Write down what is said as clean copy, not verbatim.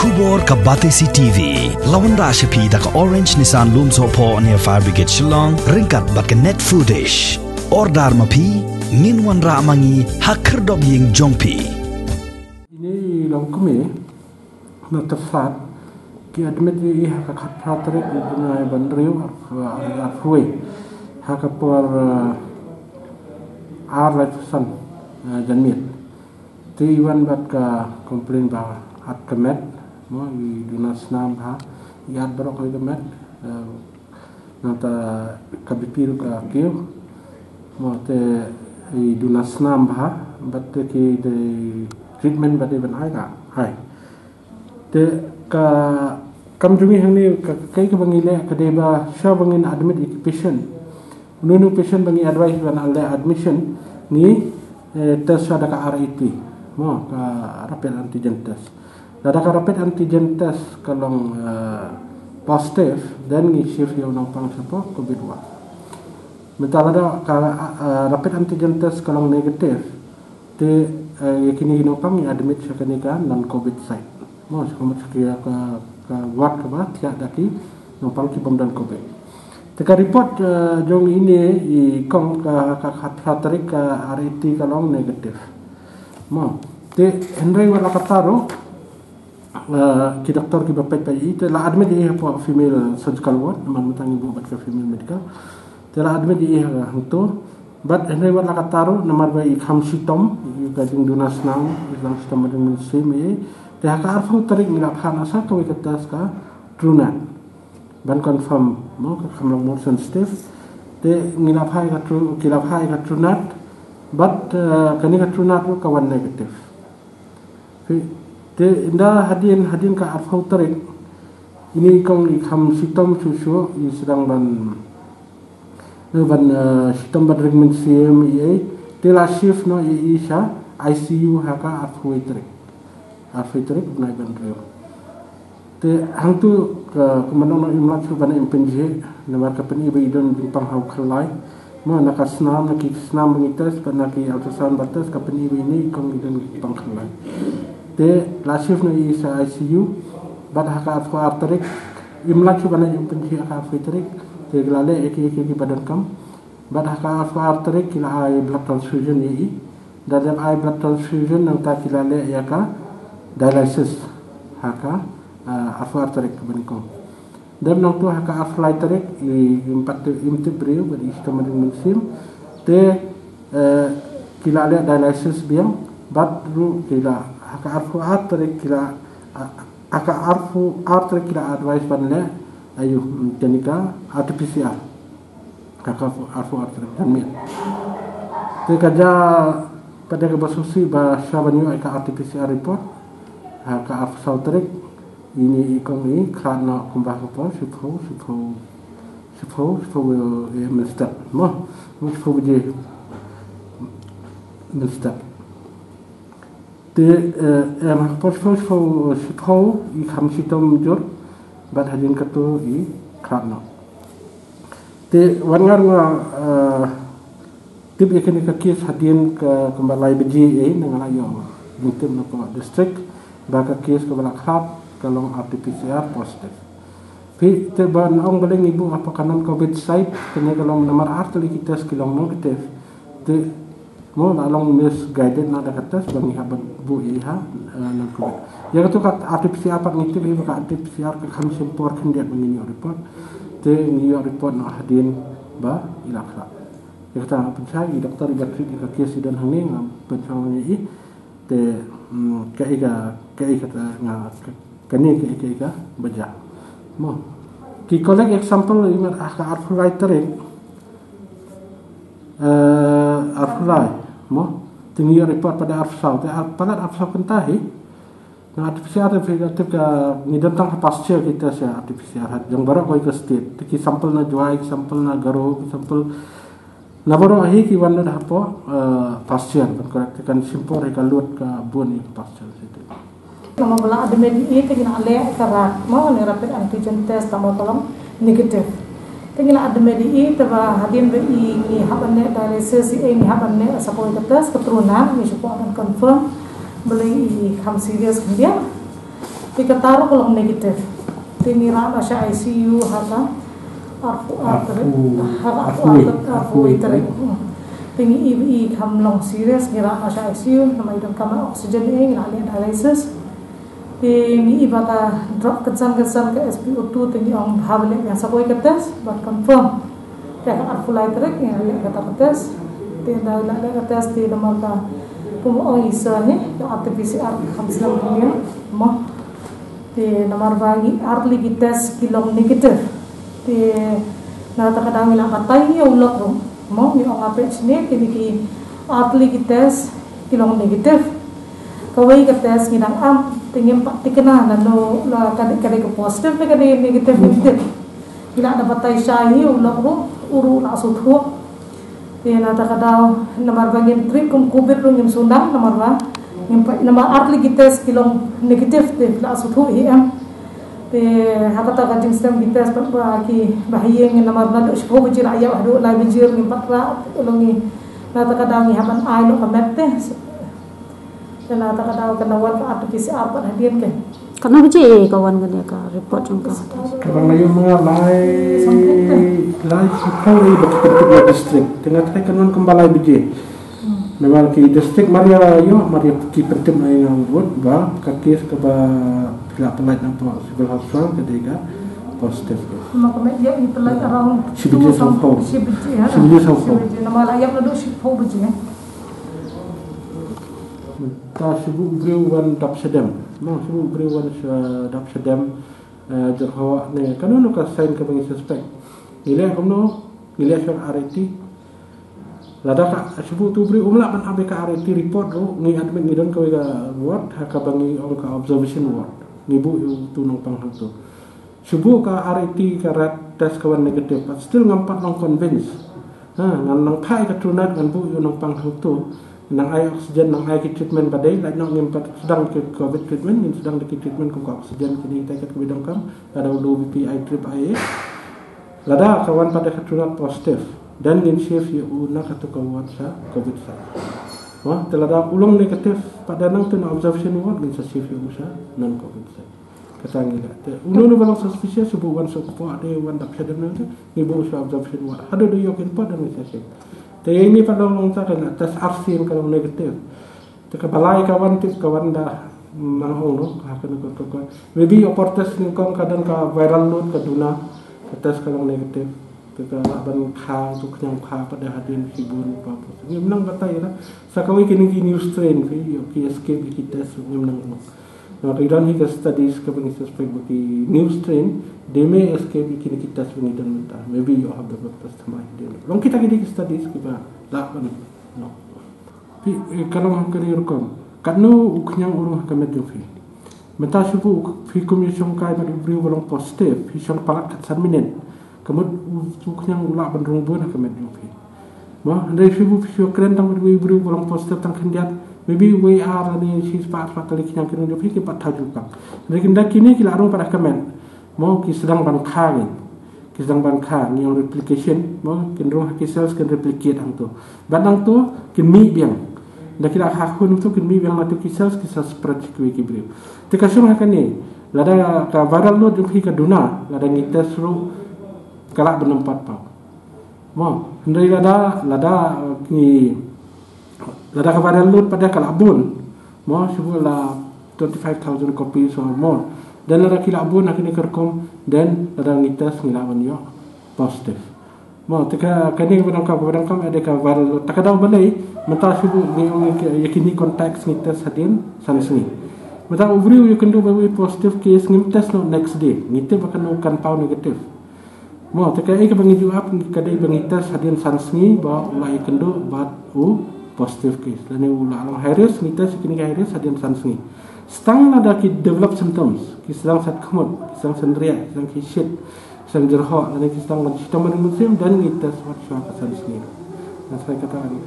Tubor ka Batesi TV lawan ra shapi da ka Orange Nissan Lumso po near Fire Brigade Shillong ringkat bat ka net foodish ordar mapi minwan ra mangi hakerdob ying jongpi ini Longkmie na tafat ki admit i haka khatatre na bandriu arfui haka por life san janmit ti iwan bat ka complain ba at kemet mo i dunas nam ha yad barok i kemet nata kabipir ka kiu mo te i dunas nam ha bat ki de treatment bat even ai ka hai te ka kamjungi hangni kai ka bangile ka deba sha bangin admit i patient nunu patient bangi advice ban alle admission ni test ada ka RAP mo ka rapid antigen test ada ka rapid antigen test kalau positif dan ni shift yo nang pang sapo covid-1 mentala da ka rapid antigen test kalau negatif te yakini no pang admit sa kanika non covid site mo sa kamat ka wat ka ba tiak daki no pang ki pam dan covid teka report jong ini i kong ka khatrik ka RAT kalau negatif mo te henry wala kataro ki doktor ki bapai pai te la admit i po female surgical ward man mutang ibu bat ka female medical te la admit i hantu bat henry wala kataro namar bai kham sitom i ka jing dunas nang islam sitom dengan sim i te haka arfu tarik mila phana sa to ka tas ka trunat ban confirm mo ka khamlang more sensitive te ngila phai ka tru kila phai ka trunat but kani ka trunat ka one negative te inda hadin ka arfau tarik ini kong i kham sitom susu i sedang ban sitom ban regmen sim i te la shift no i isa ICU haka arfau tarik nai ban reo te hang tu ke kemanong no imlat su ban Pynshai namar ka pen ibe idon bimpang hau khalai mo na ka snam na ki snam bangitas pan na ki ultrasound batas ka pen ibe ni kong idon bimpang khalai te la shift no isa ICU bad haka arfu arterik imlat su ban Pynshai haka arfu tarik te glale eki badan kam bad haka arfu arterik kila ai blood transfusion i dalam ai blood transfusion nang ta kilale ya ka dialysis haka arfu arterik kebenikong dan nang tu haka arfu arterik i impat imtibriu beri istaman mensim te kila le dialysis biang bat ru kila haka arfu arterik kila haka arfu arterik kila advice banle ayu jenika RT-PCR haka arfu arterik dan mir te kaja pada kebasosi ba shabanyu aka RT-PCR report haka arfu arterik ini ikong ni Khladnoh kumbah ko sipho minister mo sipho je minister te sipho i kham sitom jor bat hadin kato i Khladnoh te wangar nga tip ikeni ka kes hadin ka kumbalai beji nangalayo Jingtest no district ba ka kes ka balakhat kalau RT-PCR positif. Pi te ban ong baleng ibu apa kanan COVID site kena kalau nomor arteli kita sekilong negatif. Te mo lalong misguided na dakatas bang ihaban bu iha nan COVID. Ya tu kat RT-PCR pak ngitip ibu ka RT-PCR ka kham simpor kendiat mengini report. Te ngiyo report no hadin ba ilakha. Ya kata Pynshai doktor ibatri ka kes dan hangni ngam pensang ni te kaiga kata nga kani ke baja mo ki collect example imer ka arfulai tarik arfulai mo tingi report pada arfsau te pada arfsau kentahi na RT-PCR verificatif ka ngidantang pasture kita sa RT-PCR yang baru koi ke state ki sampel na juai sampel na garo sampel na baru ahi ki wanda hapo pasture kan correct kan simpor ka lut ka bun pasture situ nama bola admit ini tinggal ale karat mau ni rapid antigen test tamu tolong negatif tinggal admit ini teba hadin be ini habanne dialysis ini habanne sapo test keturunan ni supaya akan confirm beli ham serius kemudian Tika taruh kalau negatif. Tinira asya ICU haka arfu iterik. Tingi ibi kam long serious ngira asya ICU nama idam kama oksigen ngira dialysis. Tingi ibata drop kesan ke SpO2 tingi ong habले yang sakoi ke tes buat confirm. Tika arfu iterik ngira kata ke tes. Tinda ke tes di nomor ka pumuong isa ni RT-PCR 56 million mo. Di nomor bagi arli tes kilong negatif. Di nata kadang ilang patay niya ulok ro mo yung approach ni kini arli tes kilong negatif. Kawai ka tes nginang tingin patikena nano la kadi ko positive na kadi negatif. Ila na patay siya ni ulok ro uru na sutho. Di nata kadang nomor bagi trip kum kubit ro yung sundang nomor ba nama arli tes kilong negatif de la suthu em te hakata ka Jingtest tes bagi bahiyeng nama na shpo bujir ayah hadu lai bujir ni patra ulungi nata kadang haman ai no kamet te dan nata kadang kenawan ka RT-PCR pat hadian ke karena biji kawan kan ka report jangka Karang layu mga lai sikali betul distrik tengah tengah kanon kembali biji memang ki distrik Maria ki penting ay ng wood ba kakis ka ba pila pelat ng po civil hospital ketiga positif makamit ya ni pelat around Sibiji Sampo nama layak na do sipo biji ta sibu briwan dapsedem no sibu briwan dapsedem jerhawa ne kanon ka sign ka bang suspect nilai komno nilai syar RT lada ka sibu tu bri umla ban abe ka RT report ro ni admin ngidon ka ward ha ka bangi ong ka observation ward ngibu tu nong pang tu sibu ka RT ka rat test kawan negatif but still ngampat nong convince nang kai ka tunat kan bu nong pang tu nang ai oksigen nang ai ki treatment badai lai nong ngimpat sedang ke covid treatment ni sedang ke treatment ko oksigen kini takat ke bidang kam ada low BPI trip ai lada kawan pada ketunat positif dan ngin chef ya una katu kawan sa covid sa wah telada ulung negatif pada nang tu observation ward ngin sa chef ya usa non covid sa kata ngila te uno no balang suspicious subu wan so ko ade wan dak sedem na ni bo sa observation ward ada do yokin pa dan sa chef te ini pada long ta kan atas arsin kalau negatif te ka balai kawan tip kawan da nang hong no ka kan ko maybe oportes ni kom kadang ka viral load ka duna tes kalau negatif kita ban kha tu knyang kha pada hadin hibun apa ni menang batai lah sakawi kini new strain ki escape ki test ni menang no iran hi ka studies ka bang suspect bagi new strain they may escape kini ki test ni dan menta maybe you have the test sama dia long kita ki studies kita la ban no kalau kali rekom kanu knyang urung ka medu fi menta subu fi commission kai madu bri bolong positif fi syang palat kat sanminen kemud uknyang ulak bandrung bun ka medu fi ma ndai subu fi kren tang bri bri bolong positif tang kendiat maybe we are ni si spat kali knyang kinu fi ki pat thaju ka lekin dak kini ki larung pada kemen mau ki sedang ban kha ni yang replication mau kendrung ki cells kan replicate ang tu badang tu kin mi biang dak kira hakun tu kin mi biang matu ki cells spread ki bri tekasung hakani lada ka viral load fi ka duna lada ni test ru kala benempat pa mo ndai lada ka viral load pada kala bun mo sibula 25,000 copies or more dan lada kila bun hakini kerkom dan lada ni test ngilawan yo positif mo teka kani badang kam ada ka viral load takadaw balai mata sibu ni yakini contacts ni test hadin sansni mata ovary you can do by positive case Jingtest no next day ngite bakan no kan pau negative mo teka ai ka bangi jawab kadai bangi test hadin sansni ba ulai kendo bat positive case dan ula long virus ni test kini virus hadin sansni stang ada ki develop symptoms ki sedang sat khmut sedang sendria sedang ki shit sedang jerho dan ki sedang sistem muslim dan ni test what sansni nah saya katakan